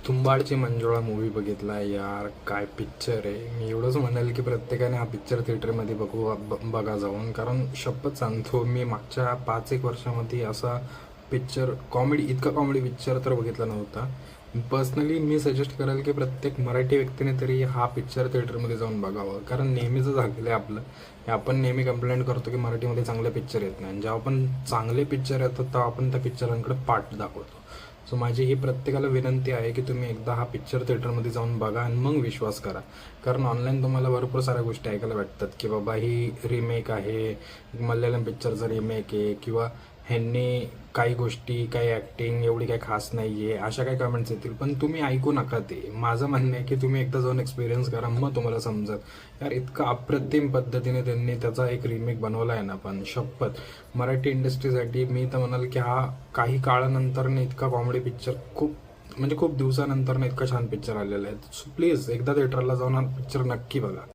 तुंबाडची मंजुळा मूवी बघितला यार, काय पिक्चर आहे. मी एवढंच म्हणेल की प्रत्येकाने हा पिक्चर थिएटरमध्ये बघा जाऊन. कारण शपथ सांगतो, मी मागच्या 5-1 वर्षामध्ये असा पिक्चर इतका कॉमेडी पिक्चर तर बघितला नव्हता. पर्सनली मी सजेस्ट करेल की प्रत्येक मराठी व्यक्तीने तरी हा पिक्चर थिएटरमध्ये जाऊन बघावं. कारण नेहमीचं झालेलं आहे आपलं, हे आपण नेहमी कंप्लेंट करतो की मराठीमध्ये चांगले पिक्चर येत नाही. जेव्हा आपण चांगले पिक्चर येतात तेव्हा आपण त्या पिक्चरांकडे पाठ दाखवतो. सो माझी ही प्रत्येकाला विनंती आहे की तुम्ही एकदा हा पिक्चर थिएटरमध्ये जाऊन बघा आणि मग विश्वास करा. कारण ऑनलाईन तुम्हाला भरपूर साऱ्या गोष्टी ऐकायला भेटतात की बाबा ही रिमेक आहे, मल्याळम पिक्चरचा रिमेक आहे, किंवा ह्यांनी काही गोष्टी, काही ॲक्टिंग एवढी काही खास नाही आहे, अशा काही कमेंट्स येतील. पण तुम्ही ऐकू नका ते. माझं म्हणणं आहे की तुम्ही एकदा जाऊन एक्सपिरियन्स करा, मग तुम्हाला समजत यार इतका अप्रतिम पद्धतीने त्यांनी त्याचा एक रिमेक बनवला आहे ना. पण शपथ, मराठी इंडस्ट्रीसाठी मी तर म्हणाल की हा काही काळानंतर इतका कॉमेडी पिक्चर, खूप दिवसानंतर इतका छान पिक्चर आलेला आहे. सो प्लीज एकदा थिएटरला जाऊन हा पिक्चर नक्की बघा.